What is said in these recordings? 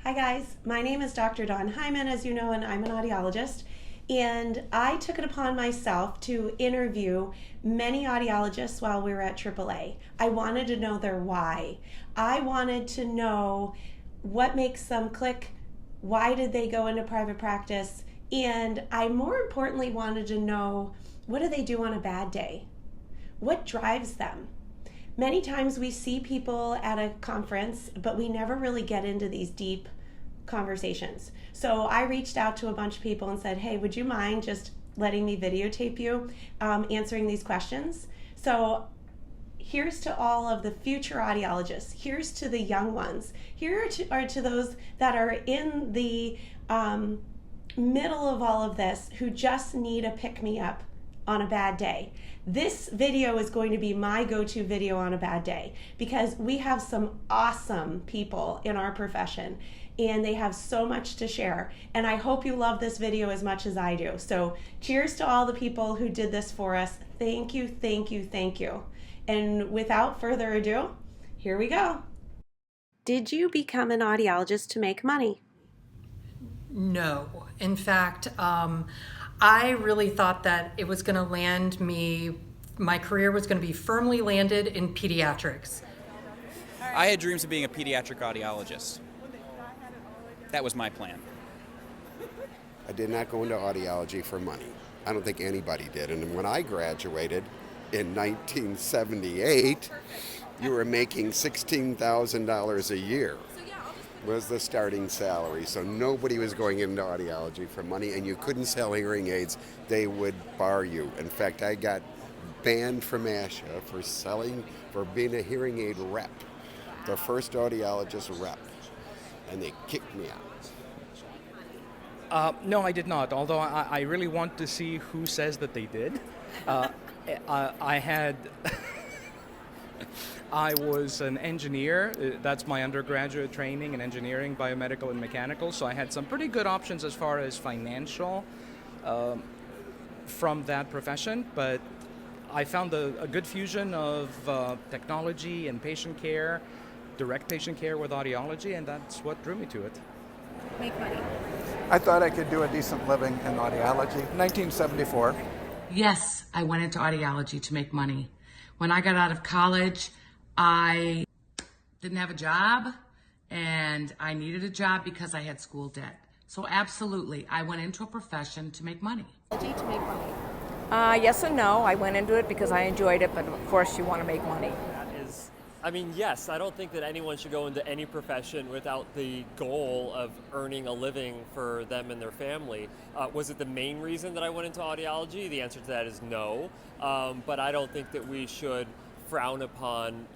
Hi guys, my name is Dr. Dawn Heiman, as you know, and I'm an audiologist. And I took it upon myself to interview many audiologists while we were at AAA. I wanted to know their why. I wanted to know what makes them click, why did they go into private practice, and I more importantly wanted to know, what do they do on a bad day? What drives them? Many times we see people at a conference, but we never really get into these deep conversations. So I reached out to a bunch of people and said, hey, would you mind just letting me videotape you answering these questions? So here's to all of the future audiologists. Here's to the young ones. Here are to those that are in the middle of all of this who just need a pick-me-up on a bad day. This video is going to be my go-to video on a bad day because we have some awesome people in our profession and they have so much to share. And I hope you love this video as much as I do. So cheers to all the people who did this for us. Thank you, thank you, thank you. And without further ado, here we go. Did you become an audiologist to make money? No. In fact, I really thought that it was going to land me, my career was going to be firmly landed in pediatrics. I had dreams of being a pediatric audiologist. That was my plan. I did not go into audiology for money. I don't think anybody did. And when I graduated in 1978, you were making $16,000 a year was the starting salary. So nobody was going into audiology for money, and you couldn't sell hearing aids. They would bar you. In fact, I got banned from ASHA for being a hearing aid rep, the first audiologist rep, and they kicked me out. No, I did not, although I really want to see who says that they did. I was an engineer. That's my undergraduate training in engineering, biomedical, and mechanical. So I had some pretty good options as far as financial from that profession. But I found a good fusion of technology and patient care, direct patient care with audiology, and that's what drew me to it. Make money. I thought I could do a decent living in audiology. 1974. Yes, I went into audiology to make money. When I got out of college, I didn't have a job, and I needed a job because I had school debt. So absolutely, I went into a profession to make money. To make money. Yes and no. I went into it because I enjoyed it, but of course you want to make money. Yes, I don't think that anyone should go into any profession without the goal of earning a living for them and their family. Was it the main reason that I went into audiology? The answer to that is no. But I don't think that we should frown upon,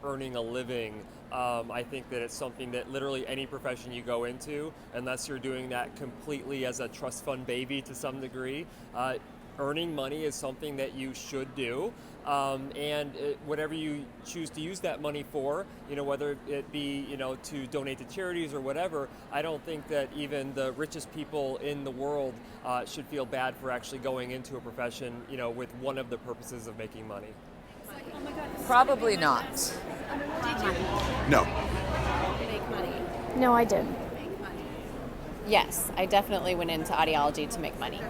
earning a living. I think that it's something that literally any profession you go into, unless you're doing that completely as a trust fund baby to some degree, earning money is something that you should do. Whatever you choose to use that money for, whether it be, to donate to charities or whatever, I don't think that even the richest people in the world should feel bad for actually going into a profession, with one of the purposes of making money. Probably not. No. Make money. No, I did. Make money. Yes, I definitely went into audiology to make money.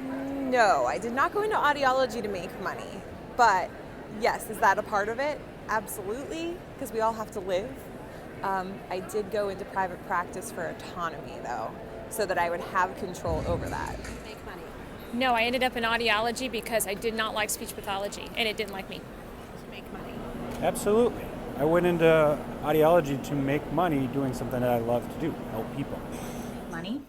No, I did not go into audiology to make money. But yes, is that a part of it? Absolutely, because we all have to live. I did go into private practice for autonomy, though, so that I would have control over that. Make money. No, I ended up in audiology because I did not like speech pathology, and it didn't like me. Make money. Absolutely. I went into audiology to make money doing something that I love to do, help people. Money?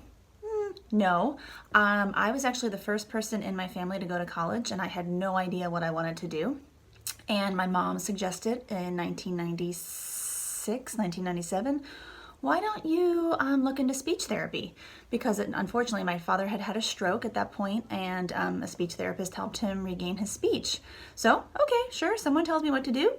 No. I was actually the first person in my family to go to college, and I had no idea what I wanted to do. And my mom suggested in 1997, why don't you look into speech therapy? Because unfortunately my father had a stroke at that point, and a speech therapist helped him regain his speech. So, okay, sure, someone tells me what to do.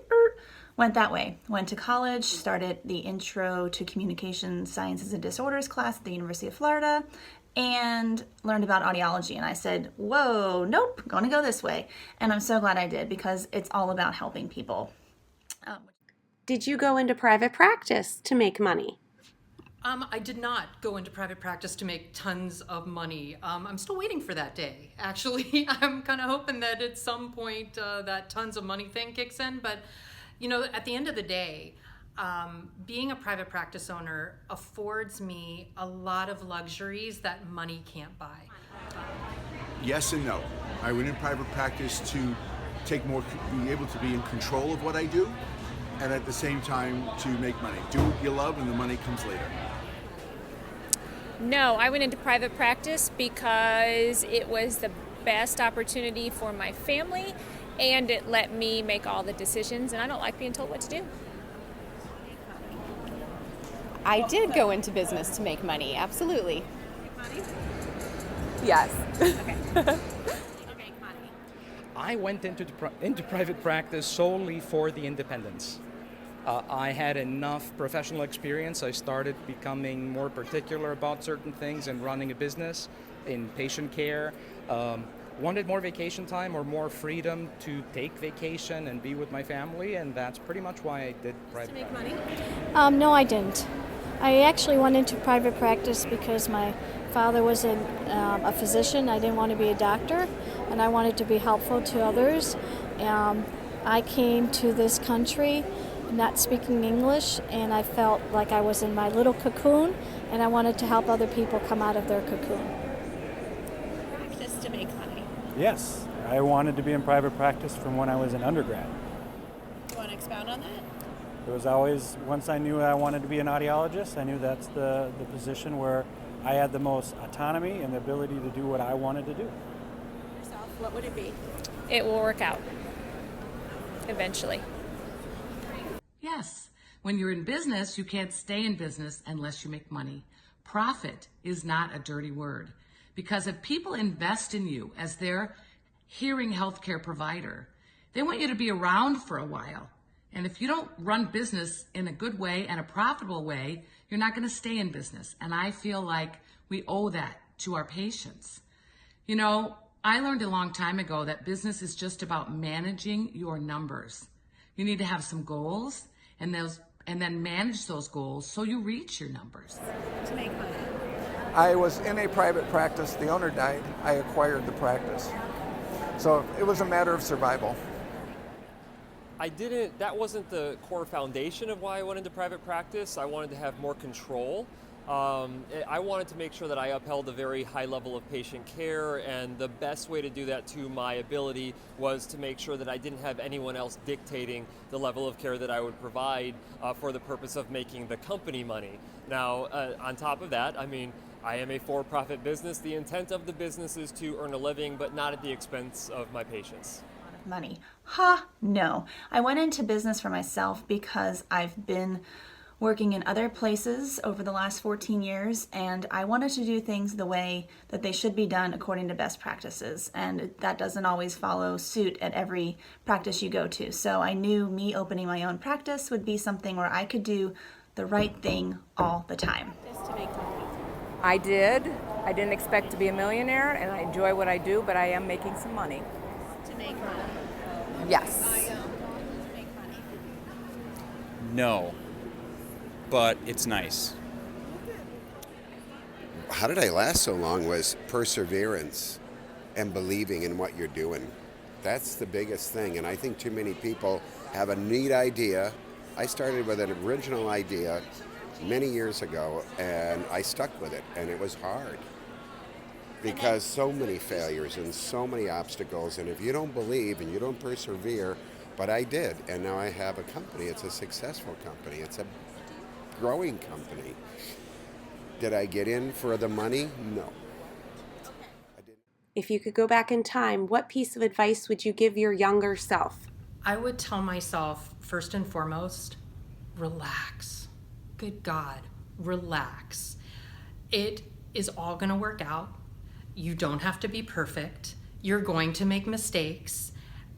Went that way. Went to college, started the Intro to Communication Sciences and Disorders class at the University of Florida, and learned about audiology. And I said, whoa, nope, gonna go this way. And I'm so glad I did, because it's all about helping people. Did you go into private practice to make money? I did not go into private practice to make tons of money. I'm still waiting for that day, actually. I'm kind of hoping that at some point that tons of money thing kicks in. But, at the end of the day, being a private practice owner affords me a lot of luxuries that money can't buy. Yes and no. I went in private practice to be able to be in control of what I do, and at the same time to make money. Do what you love and the money comes later. No, I went into private practice because it was the best opportunity for my family and it let me make all the decisions, and I don't like being told what to do. I did go into business to make money, absolutely. Yes. I went into private practice solely for the independence. I had enough professional experience. I started becoming more particular about certain things and running a business in patient care. Wanted more vacation time or more freedom to take vacation and be with my family, and that's pretty much why I did private practice. No, I didn't. I actually went into private practice because my father was a physician. I didn't want to be a doctor, and I wanted to be helpful to others. I came to this country not speaking English, and I felt like I was in my little cocoon, and I wanted to help other people come out of their cocoon. Practice to make money. Yes, I wanted to be in private practice from when I was an undergrad. You want to expound on that? It was always, once I knew I wanted to be an audiologist, I knew that's the position where I had the most autonomy and the ability to do what I wanted to do. Yourself, what would it be? It will work out eventually. Yes. When you're in business, you can't stay in business unless you make money. Profit is not a dirty word, because if people invest in you as their hearing healthcare provider, they want you to be around for a while. And if you don't run business in a good way and a profitable way, you're not going to stay in business. And I feel like we owe that to our patients. I learned a long time ago that business is just about managing your numbers. You need to have some goals and then manage those goals so you reach your numbers. To make money. I was in a private practice. The owner died. I acquired the practice. So it was a matter of survival. That wasn't the core foundation of why I went into private practice. I wanted to have more control. I wanted to make sure that I upheld a very high level of patient care, and the best way to do that to my ability was to make sure that I didn't have anyone else dictating the level of care that I would provide for the purpose of making the company money. Now, on top of that, I am a for-profit business. The intent of the business is to earn a living, but not at the expense of my patients. Money. No. I went into business for myself because I've been working in other places over the last 14 years, and I wanted to do things the way that they should be done according to best practices, and that doesn't always follow suit at every practice you go to. So I knew me opening my own practice would be something where I could do the right thing all the time. Just to make money. I did. I didn't expect to be a millionaire, and I enjoy what I do, but I am making some money. To make money. Yes. To make money. No, but it's nice. How did I last so long was perseverance and believing in what you're doing. That's the biggest thing, and I think too many people have a neat idea. I started with an original idea many years ago, and I stuck with it, and it was hard because so many failures and so many obstacles, and if you don't believe and you don't persevere, but I did, and now I have a company. It's a successful company. It's a growing company. Did I get in for the money? No. I didn't. If you could go back in time, what piece of advice would you give your younger self? I would tell myself, first and foremost, relax. Good God, relax. It is all going to work out. You don't have to be perfect. You're going to make mistakes.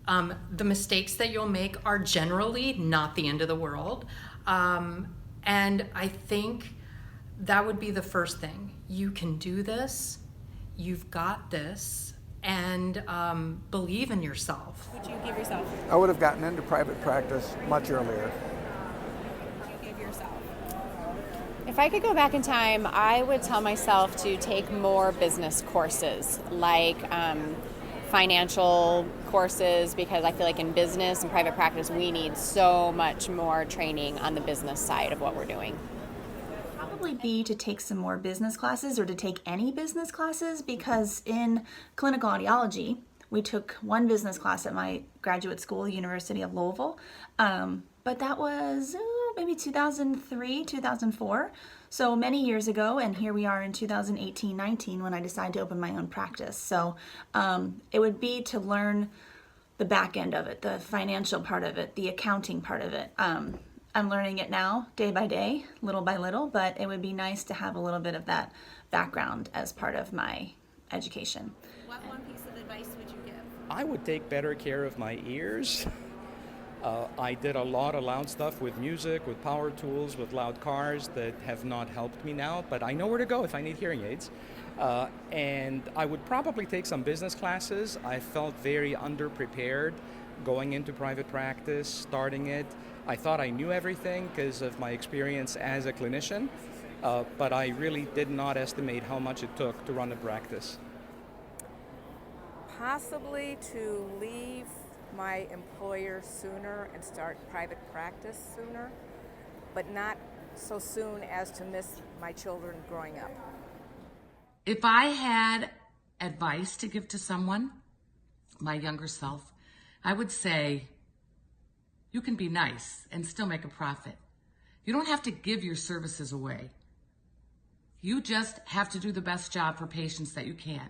The mistakes that you'll make are generally not the end of the world. And I think that would be the first thing. You can do this. You've got this. And believe in yourself. Would you give yourself? I would have gotten into private practice much earlier. If I could go back in time, I would tell myself to take more business courses, like financial courses, because I feel like in business and private practice, we need so much more training on the business side of what we're doing. Probably be to take some more business classes or to take any business classes, because in clinical audiology, we took one business class at my graduate school, University of Louisville, but that was maybe 2003, 2004, so many years ago, and here we are in 2018-19 when I decided to open my own practice. So it would be to learn the back end of it, the financial part of it, the accounting part of it. I'm learning it now, day by day, little by little, but it would be nice to have a little bit of that background as part of my education. What one piece of advice would you give? I would take better care of my ears. I did a lot of loud stuff with music, with power tools, with loud cars that have not helped me now, but I know where to go if I need hearing aids. And I would probably take some business classes. I felt very underprepared going into private practice, starting it. I thought I knew everything because of my experience as a clinician, but I really did not estimate how much it took to run a practice. Possibly to leave my employer sooner and start private practice sooner, but not so soon as to miss my children growing up. If I had advice to give to someone, my younger self, I would say, you can be nice and still make a profit. You don't have to give your services away. You just have to do the best job for patients that you can.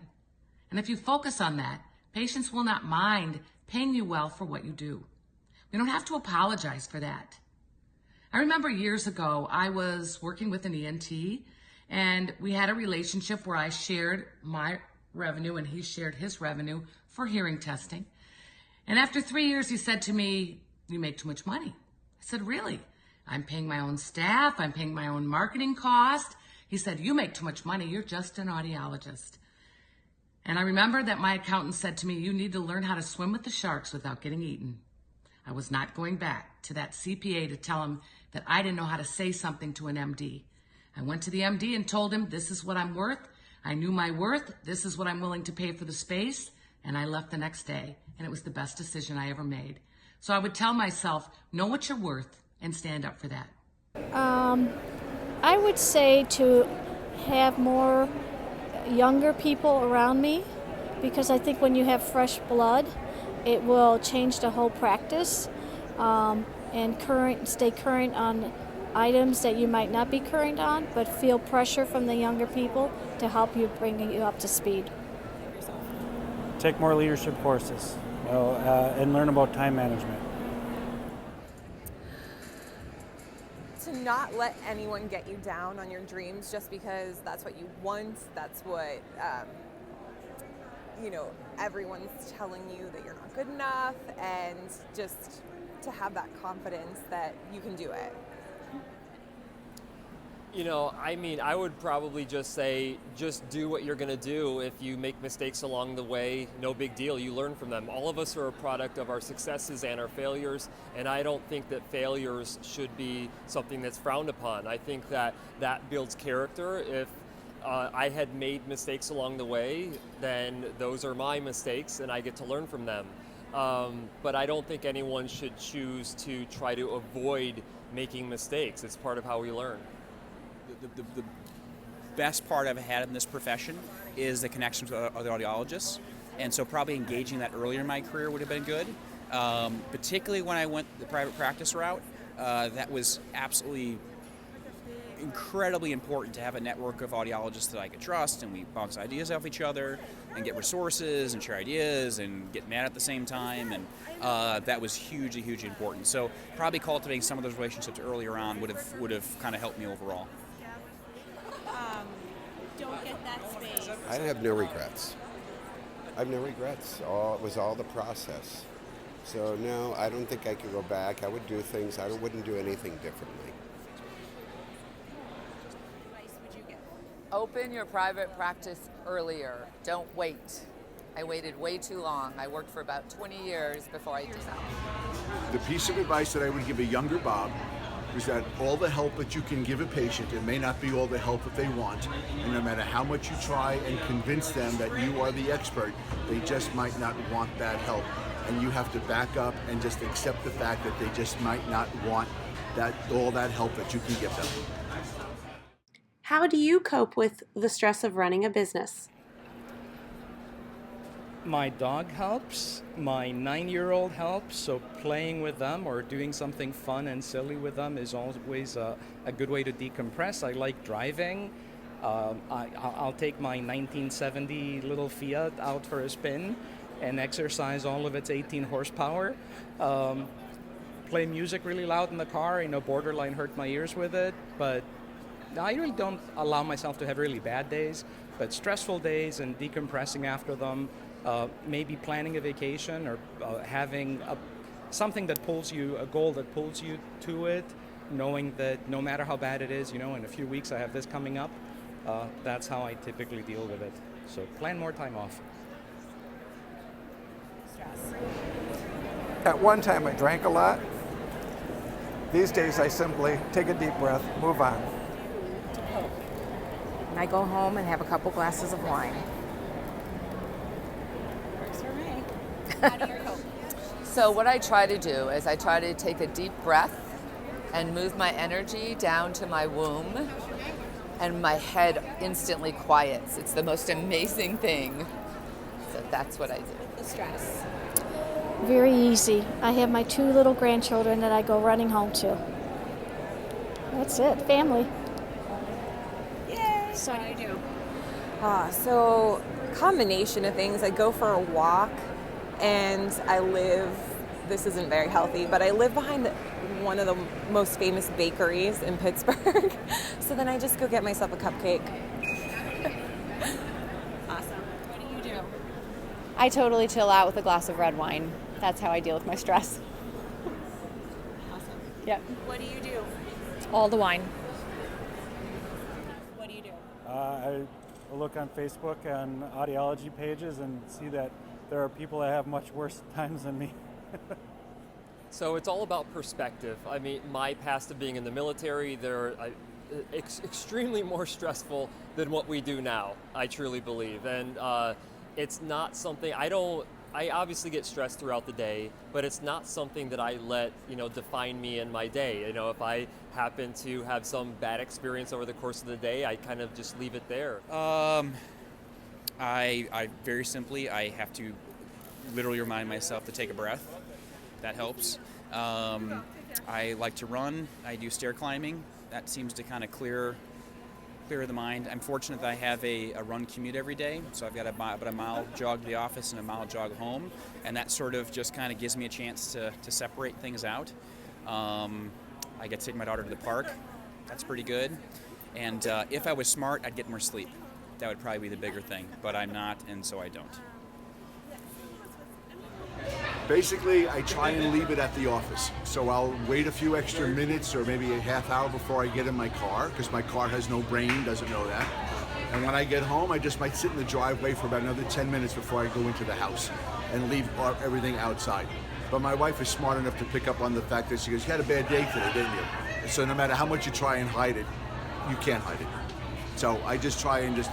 And if you focus on that, patients will not mind paying you well for what you do. We don't have to apologize for that. I remember years ago, I was working with an ENT, and we had a relationship where I shared my revenue and he shared his revenue for hearing testing. And after 3 years, he said to me, you make too much money. I said, really? I'm paying my own staff. I'm paying my own marketing cost. He said, you make too much money. You're just an audiologist. And I remember that my accountant said to me, you need to learn how to swim with the sharks without getting eaten. I was not going back to that CPA to tell him that I didn't know how to say something to an MD. I went to the MD and told him, this is what I'm worth. I knew my worth. This is what I'm willing to pay for the space. And I left the next day. And it was the best decision I ever made. So I would tell myself, know what you're worth and stand up for that. I would say to have more younger people around me, because I think when you have fresh blood, it will change the whole practice, and stay current on items that you might not be current on, but feel pressure from the younger people to help you, bring you up to speed. Take more leadership courses, and learn about time management. To not let anyone get you down on your dreams just because that's what you want, that's what, everyone's telling you that you're not good enough, and just to have that confidence that you can do it. I would probably just say, just do what you're going to do. If you make mistakes along the way, no big deal. You learn from them. All of us are a product of our successes and our failures, and I don't think that failures should be something that's frowned upon. I think that builds character. If I had made mistakes along the way, then those are my mistakes, and I get to learn from them. But I don't think anyone should choose to try to avoid making mistakes. It's part of how we learn. The best part I've had in this profession is the connections with other audiologists, and so probably engaging that earlier in my career would have been good, particularly when I went the private practice route. That was absolutely incredibly important to have a network of audiologists that I could trust, and we bounce ideas off each other and get resources and share ideas and get mad at the same time, and that was hugely important. So probably cultivating some of those relationships earlier on would have kind of helped me overall. Don't get that space. I have no regrets. I have no regrets. It was all the process. So no, I don't think I could go back. I would do things, I wouldn't do anything differently. What advice would you give? Open your private practice earlier. Don't wait. I waited way too long. I worked for about 20 years before I did that. The piece of advice that I would give a younger Bob is that all the help that you can give a patient, it may not be all the help that they want, and no matter how much you try and convince them that you are the expert, they just might not want that help. And you have to back up and just accept the fact that they just might not want all that help that you can give them. How do you cope with the stress of running a business? My dog helps, my 9-year-old helps, so playing with them or doing something fun and silly with them is always a good way to decompress. I like driving. I'll take my 1970 little Fiat out for a spin and exercise all of its 18 horsepower. Play music really loud in the car, borderline hurt my ears with it, but I really don't allow myself to have really bad days, but stressful days and decompressing after them, maybe planning a vacation or having something that pulls you, a goal that pulls you to it, knowing that no matter how bad it is, in a few weeks I have this coming up. That's how I typically deal with it. So plan more time off. At one time I drank a lot. These days I simply take a deep breath, move on. And I go home and have a couple glasses of wine. Works for me. How do you cope? So what I try to do is I try to take a deep breath and move my energy down to my womb, and my head instantly quiets. It's the most amazing thing. So that's what I do. The stress. Very easy. I have my 2 little grandchildren that I go running home to. That's it. Family. Yay! So what do you do? So combination of things. I go for a walk, and I live, this isn't very healthy, but I live behind one of the most famous bakeries in Pittsburgh. So then I just go get myself a cupcake. Awesome. What do you do? I totally chill out with a glass of red wine. That's how I deal with my stress. Awesome. Yep. What do you do? All the wine. What do you do? I look on Facebook and audiology pages and see that there are people that have much worse times than me. So it's all about perspective. I mean, my past of being in the military, they're extremely more stressful than what we do now, I truly believe. And it's not something, I obviously get stressed throughout the day, but it's not something that I let, define me in my day. If I happen to have some bad experience over the course of the day, I kind of just leave it there. I very simply, I have to literally remind myself to take a breath. That helps. I like to run. I do stair climbing. That seems to kind of clear the mind. I'm fortunate that I have a run commute every day, so I've got about a mile jog to the office and a mile jog home, and that sort of just kind of gives me a chance to separate things out. I get to take my daughter to the park. That's pretty good. And if I was smart, I'd get more sleep. That would probably be the bigger thing, but I'm not, and so I don't. Basically, I try and leave it at the office. So I'll wait a few extra minutes or maybe a half hour before I get in my car, because my car has no brain, doesn't know that. And when I get home, I just might sit in the driveway for about another 10 minutes before I go into the house and leave everything outside. But my wife is smart enough to pick up on the fact that she goes, "You had a bad day today, didn't you?" So no matter how much you try and hide it, you can't hide it. So I just try and just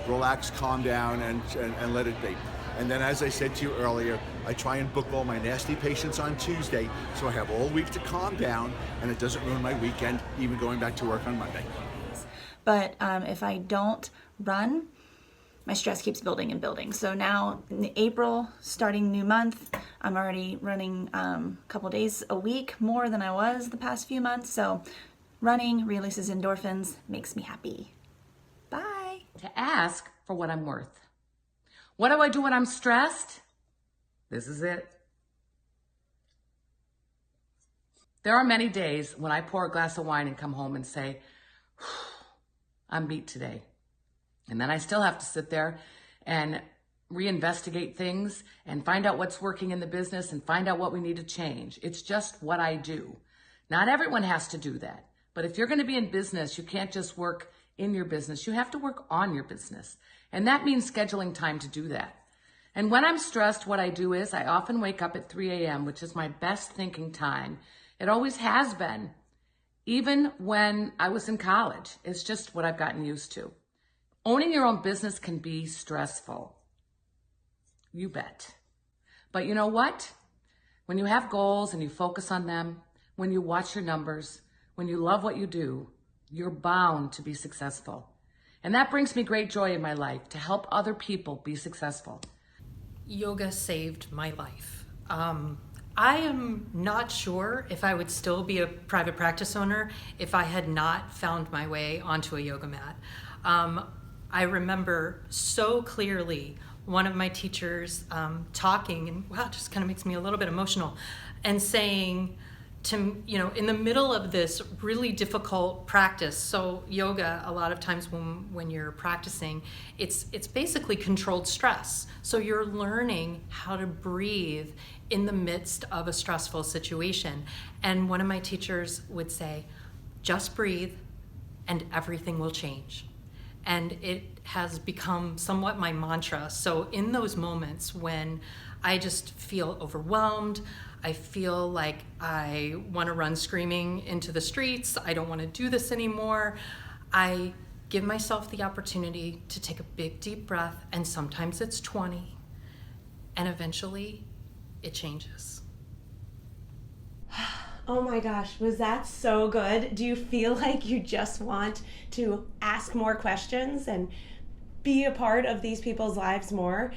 relax, calm down, and let it be. And then, as I said to you earlier, I try and book all my nasty patients on Tuesday, so I have all week to calm down, and it doesn't ruin my weekend, even going back to work on Monday. But if I don't run, my stress keeps building and building. So now in April, starting new month, I'm already running a couple days a week more than I was the past few months. So running releases endorphins, makes me happy. Bye. To ask for what I'm worth. What do I do when I'm stressed? This is it. There are many days when I pour a glass of wine and come home and say, I'm beat today. And then I still have to sit there and reinvestigate things and find out what's working in the business and find out what we need to change. It's just what I do. Not everyone has to do that. But if you're going to be in business, you can't just work in your business. You have to work on your business. And that means scheduling time to do that. And when I'm stressed, what I do is I often wake up at 3 a.m., which is my best thinking time. It always has been. even when I was in college. It's just what I've gotten used to. Owning your own business can be stressful. You bet. But you know what? When you have goals and you focus on them, when you watch your numbers, when you love what you do, you're bound to be successful. And that brings me great joy in my life, to help other people be successful. Yoga saved my life. I am not sure if I would still be a private practice owner if I had not found my way onto a yoga mat. I remember so clearly one of my teachers talking, and wow, it just kind of makes me a little bit emotional, and saying to, in the middle of this really difficult practice, so yoga, a lot of times when you're practicing, it's basically controlled stress. So you're learning how to breathe in the midst of a stressful situation. And one of my teachers would say, just breathe and everything will change. And it has become somewhat my mantra. So in those moments when I just feel overwhelmed, I feel like I want to run screaming into the streets, I don't want to do this anymore, I give myself the opportunity to take a big deep breath, and sometimes it's 20, and eventually it changes. Oh my gosh, was that so good? Do you feel like you just want to ask more questions and be a part of these people's lives more?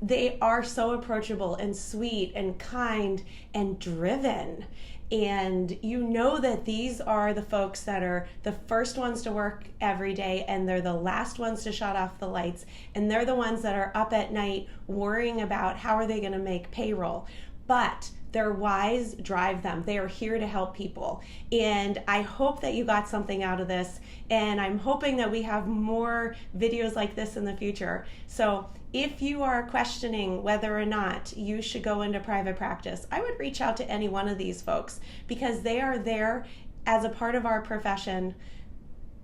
They are so approachable and sweet and kind and driven. And you know that these are the folks that are the first ones to work every day, and they're the last ones to shut off the lights, and they're the ones that are up at night worrying about how are they going to make payroll. But their whys drive them. They are here to help people. And I hope that you got something out of this. And I'm hoping that we have more videos like this in the future. So if you are questioning whether or not you should go into private practice, I would reach out to any one of these folks, because they are there as a part of our profession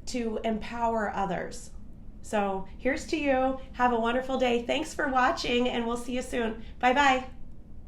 to empower others. So here's to you. Have a wonderful day. Thanks for watching, and we'll see you soon. Bye-bye.